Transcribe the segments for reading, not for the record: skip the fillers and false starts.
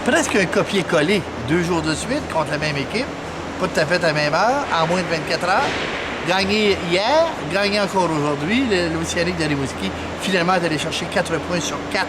presque un copier-coller, 2 jours de suite contre la même équipe, pas tout à fait à la même heure, en moins de 24 heures. Gagné hier, gagné encore aujourd'hui, l'Océanique de Rimouski, finalement est allé chercher 4 points sur 4,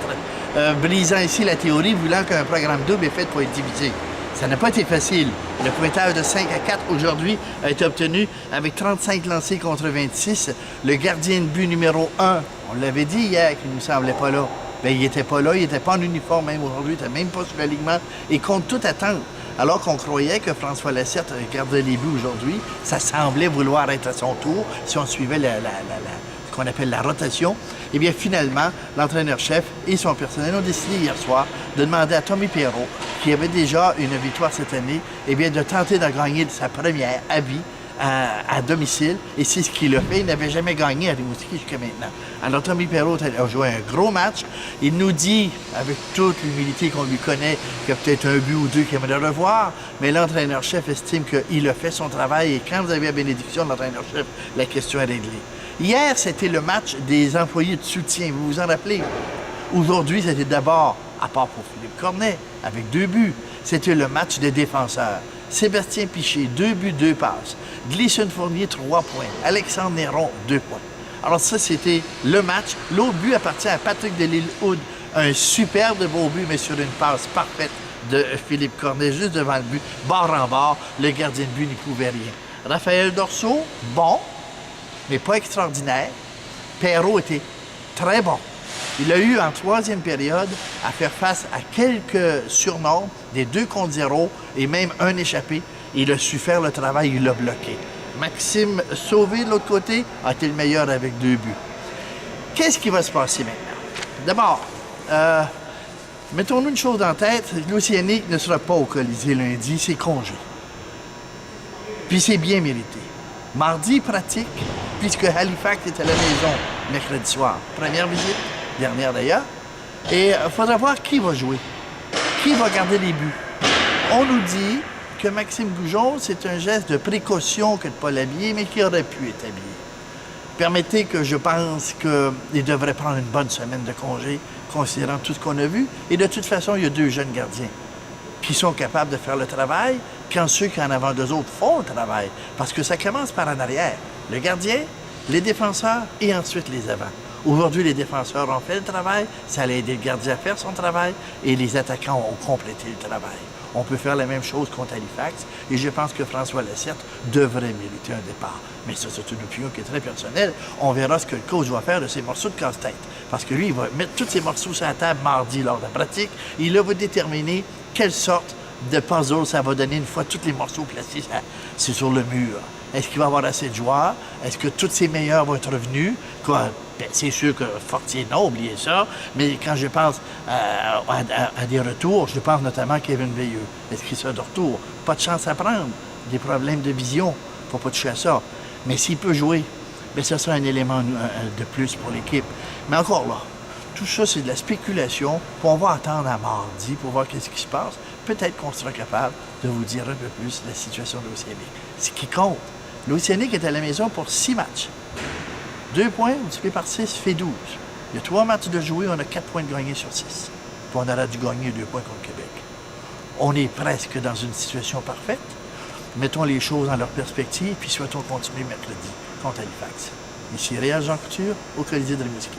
brisant ici la théorie, voulant qu'un programme double est fait pour être divisé. Ça n'a pas été facile. Le pointage de 5 à 4 aujourd'hui a été obtenu avec 35 lancés contre 26. Le gardien de but numéro 1, on l'avait dit hier qu'il ne nous semblait pas là. Bien, il n'était pas là, il n'était pas en uniforme même aujourd'hui, il n'était même pas sur l'alignement. Et contre toute attente, alors qu'on croyait que François Lacerte gardait les buts aujourd'hui, ça semblait vouloir être à son tour si on suivait ce qu'on appelle la rotation. Eh bien, finalement, l'entraîneur-chef et son personnel ont décidé hier soir de demander à Tommy Perreault, qui avait déjà une victoire cette année, eh bien, de tenter de gagner sa première à vie à domicile. Et c'est ce qu'il a fait. Il n'avait jamais gagné à Rimouski jusqu'à maintenant. Alors, Tommy Perreault a joué un gros match. Il nous dit, avec toute l'humilité qu'on lui connaît, qu'il y a peut-être un but ou deux qu'il aimerait revoir, mais l'entraîneur-chef estime qu'il a fait son travail. Et quand vous avez la bénédiction de l'entraîneur-chef, la question est réglée. Hier, c'était le match des employés de soutien. Vous vous en rappelez? Aujourd'hui, c'était d'abord, à part pour Philippe Cornet, avec 2 buts, c'était le match des défenseurs. Sébastien Piché, 2 buts, 2 passes. Gleason Fournier, 3 points. Alexandre Néron, 2 points. Alors ça, c'était le match. L'autre but appartient à Patrick Delisle-Hood. Un superbe beau but, mais sur une passe parfaite de Philippe Cornet, juste devant le but, bord en bord. Le gardien de but n'y pouvait rien. Raphaël Dorceau, bon, mais pas extraordinaire. Perreault était très bon. Il a eu, en 3e période, à faire face à quelques surnoms, des 2 contre 0 et même un échappé. Il a su faire le travail, il l'a bloqué. Maxime Sauvé, de l'autre côté, a été le meilleur avec 2 buts. Qu'est-ce qui va se passer maintenant? D'abord, mettons-nous une chose en tête, l'Océanique ne sera pas au Colisée lundi, c'est congé. Puis c'est bien mérité. Mardi, pratique, puisque Halifax est à la maison mercredi soir. Première visite, dernière d'ailleurs. Et il faudra voir qui va jouer, qui va garder les buts. On nous dit que Maxime Goujon, c'est un geste de précaution que de ne pas l'habiller, mais qui aurait pu être habillé. Permettez que je pense qu'il devrait prendre une bonne semaine de congé, considérant tout ce qu'on a vu. Et de toute façon, il y a 2 jeunes gardiens qui sont capables de faire le travail, quand ceux qui en avant d'eux autres font le travail. Parce que ça commence par en arrière. Le gardien, les défenseurs et ensuite les avants. Aujourd'hui, les défenseurs ont fait le travail, ça allait aider le gardien à faire son travail et les attaquants ont complété le travail. On peut faire la même chose contre Halifax et je pense que François Lacerte devrait mériter un départ. Mais ça, c'est une opinion qui est très personnelle. On verra ce que le coach va faire de ces morceaux de casse-tête. Parce que lui, il va mettre tous ces morceaux sur la table mardi lors de la pratique et il va déterminer quelle sorte de puzzle ça va donner une fois tous les morceaux placés sur le mur. Est-ce qu'il va y avoir assez de joueurs? Est-ce que tous ces meilleurs vont être revenus? Ben, c'est sûr que Fortier, non, oubliez ça. Mais quand je pense à des retours, je pense notamment à Kevin Veilleux. Est-ce qu'il sera de retour? Pas de chance à prendre. Des problèmes de vision. Il ne faut pas toucher à ça. Mais s'il peut jouer, bien, ça sera un élément de plus pour l'équipe. Mais encore là, tout ça, c'est de la spéculation. Puis on va attendre à mardi pour voir qu'est-ce qui se passe. Peut-être qu'on sera capable de vous dire un peu plus la situation de l'Océanique. Ce qui compte, l'Océanique est à la maison pour 6 matchs. 2 points multipliés par 6 fait 12. Il y a 3 matchs de jouer, on a 4 points de gagner sur 6. Puis on aura dû gagner 2 points contre Québec. On est presque dans une situation parfaite. Mettons les choses dans leur perspective, puis souhaitons continuer mercredi contre Halifax. Ici Réal Jean Couture, au Colisée de Rimouski.